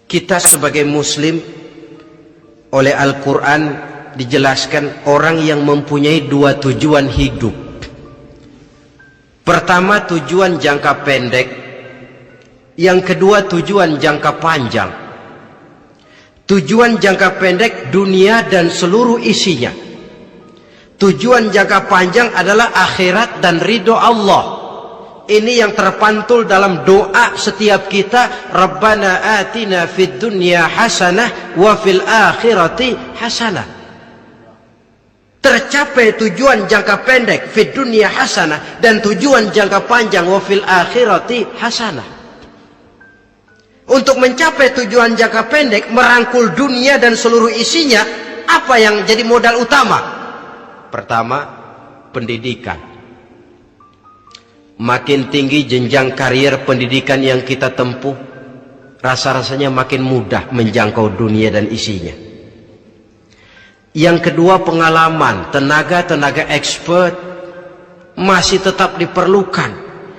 Kita sebagai muslim oleh Al-Quran dijelaskan orang yang mempunyai dua tujuan hidup. Pertama, tujuan jangka pendek. Yang kedua, tujuan jangka panjang. Tujuan jangka pendek, dunia dan seluruh isinya. Tujuan jangka panjang adalah akhirat dan ridho Allah. Ini yang terpantul dalam doa setiap kita. Rabbana atina fid dunya hasanah wa fil akhirati hasanah. Tercapai tujuan jangka pendek fid dunya hasanah, dan tujuan jangka panjang wa fil akhirati hasanah. Untuk mencapai tujuan jangka pendek, merangkul dunia dan seluruh isinya, apa yang jadi modal utama? Pertama, pendidikan. Makin tinggi jenjang karier pendidikan yang kita tempuh, rasa-rasanya makin mudah menjangkau dunia dan isinya. Yang kedua, pengalaman. Tenaga-tenaga expert masih tetap diperlukan.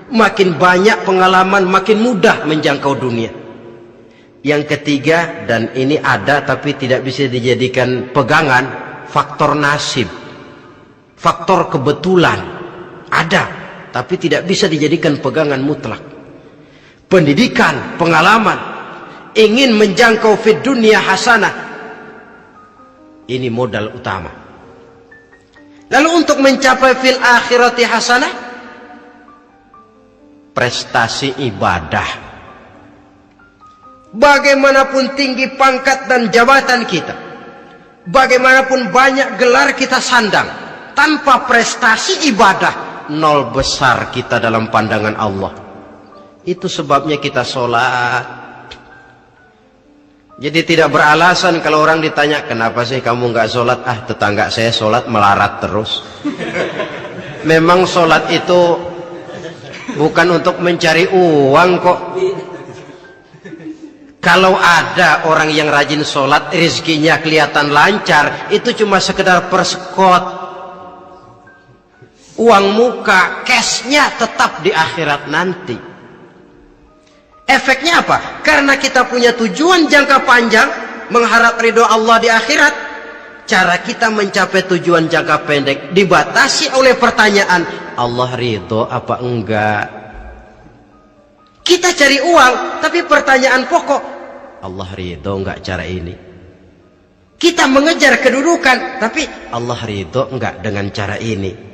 Makin banyak pengalaman, makin mudah menjangkau dunia. Yang ketiga, dan ini ada tapi tidak bisa dijadikan pegangan, faktor nasib, faktor kebetulan. Ada tapi tidak bisa dijadikan pegangan mutlak. Pendidikan, pengalaman, ingin menjangkau fid dunya hasanah, ini modal utama. Lalu untuk mencapai fil akhirati hasanah, prestasi ibadah. Bagaimanapun tinggi pangkat dan jabatan kita, bagaimanapun banyak gelar kita sandang, tanpa prestasi ibadah, nol besar kita dalam pandangan Allah. Itu sebabnya kita sholat. Jadi tidak beralasan kalau orang ditanya, kenapa sih kamu nggak sholat? Ah, tetangga saya sholat melarat terus. Memang sholat itu bukan untuk mencari uang kok. Kalau ada orang yang rajin sholat, rezekinya kelihatan lancar, itu cuma sekedar persekot. Uang muka, cashnya tetap di akhirat nanti. Efeknya apa? Karena kita punya tujuan jangka panjang, mengharap ridho Allah di akhirat, cara kita mencapai tujuan jangka pendek dibatasi oleh pertanyaan, Allah ridho apa enggak? Kita cari uang, tapi pertanyaan pokok, Allah ridho enggak cara ini? Kita mengejar kedudukan, tapi Allah ridho enggak dengan cara ini?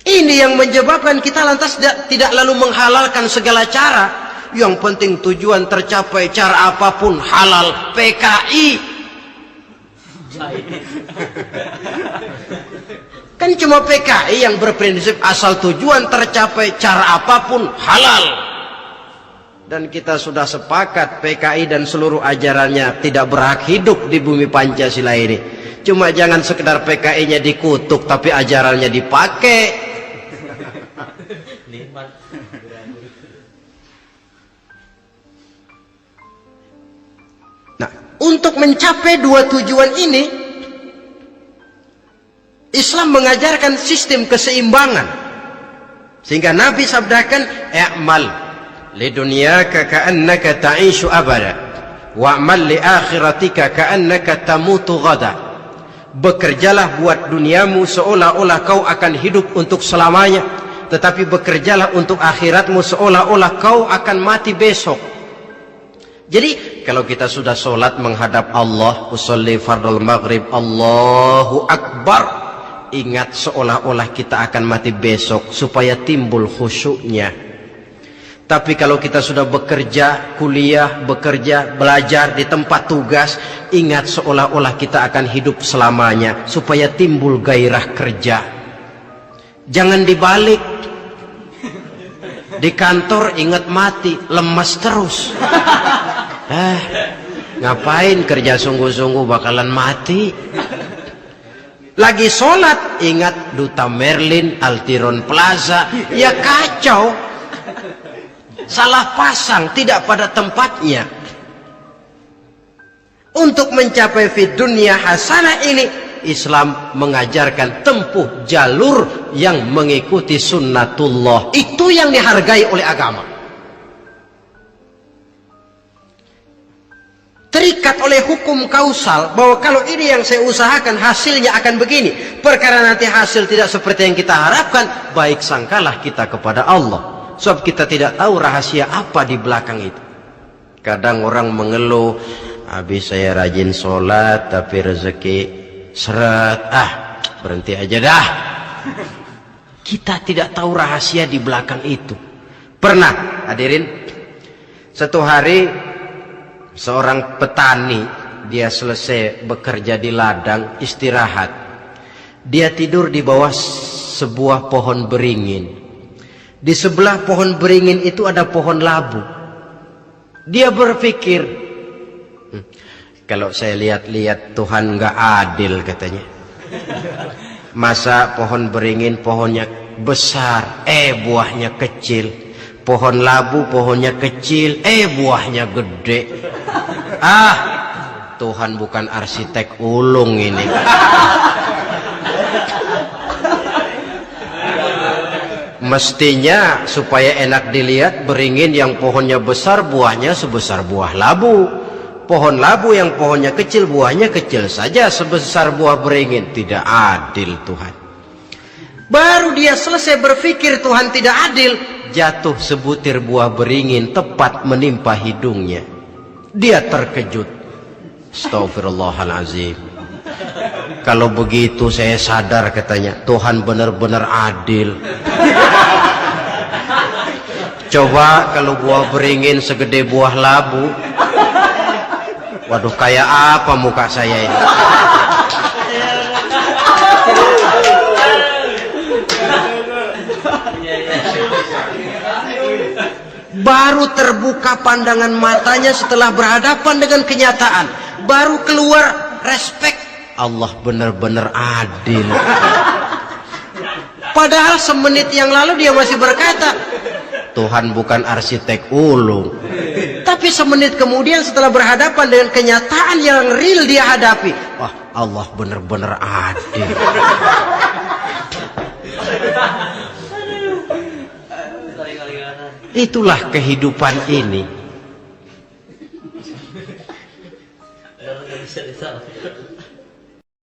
Ini yang menyebabkan kita lantas tidak lalu menghalalkan segala cara. Yang penting tujuan tercapai cara apapun halal. PKI. Kan cuma PKI yang berprinsip asal tujuan tercapai cara apapun halal. Dan kita sudah sepakat PKI dan seluruh ajarannya tidak berhak hidup di bumi Pancasila ini. Cuma jangan sekedar PKI-nya dikutuk tapi ajarannya dipakai. Nah, untuk mencapai dua tujuan ini, Islam mengajarkan sistem keseimbangan. Sehingga Nabi sabdakan, "I'mal lidunyaka ka'annaka ta'ishu abada, wa'mal li akhiratika ka'annaka tamutu ghada." Bekerjalah buat duniamu seolah-olah kau akan hidup untuk selamanya, tetapi bekerjalah untuk akhiratmu seolah-olah kau akan mati besok. Jadi kalau kita sudah sholat menghadap Allah, usolli fardul maghrib, Allahu Akbar, ingat seolah-olah kita akan mati besok supaya timbul khusyuknya. Tapi kalau kita sudah bekerja, kuliah, bekerja, belajar di tempat tugas, ingat seolah-olah kita akan hidup selamanya supaya timbul gairah kerja. Jangan dibalik. Di kantor ingat mati, lemas terus. Ngapain kerja sungguh-sungguh bakalan mati. Lagi sholat ingat Duta Merlin, Altiron Plaza, ya kacau. Salah pasang, tidak pada tempatnya. Untuk mencapai fid dunya hasanah ini, Islam mengajarkan tempuh jalur yang mengikuti sunnatullah. Itu yang dihargai oleh agama. terikat oleh hukum kausal, bahwa kalau ini yang saya usahakan hasilnya akan begini, perkara nanti hasil tidak seperti yang kita harapkan, baik sangkalah kita kepada Allah, sebab kita tidak tahu rahasia apa di belakang itu. Kadang orang mengeluh, habis saya rajin sholat tapi rezeki seret, berhenti aja dah. Kita tidak tahu rahasia di belakang itu. Pernah hadirin, satu hari seorang petani, dia selesai bekerja di ladang, istirahat. Dia tidur di bawah sebuah pohon beringin. Di sebelah pohon beringin itu ada pohon labu. Dia berpikir, kalau saya lihat-lihat Tuhan nggak adil katanya. Masa pohon beringin pohonnya besar, buahnya kecil. Pohon labu pohonnya kecil, buahnya gede. Tuhan bukan arsitek ulung ini. Mestinya supaya enak dilihat, beringin yang pohonnya besar buahnya sebesar buah labu. Pohon labu yang pohonnya kecil buahnya kecil saja sebesar buah beringin. Tidak adil Tuhan. Baru dia selesai berpikir Tuhan tidak adil, jatuh sebutir buah beringin tepat menimpa hidungnya. Dia terkejut. Astagfirullahalazim. Kalau begitu saya sadar katanya, Tuhan benar-benar adil. Coba kalau buah beringin segede buah labu. Waduh, kayak apa muka saya ini? Baru terbuka pandangan matanya setelah berhadapan dengan kenyataan. Baru keluar respek. Allah benar-benar adil. Padahal semenit yang lalu dia masih berkata, Tuhan bukan arsitek ulung. Tapi semenit kemudian setelah berhadapan dengan kenyataan yang real dia hadapi, wah, Allah benar-benar adil. Itulah kehidupan ini.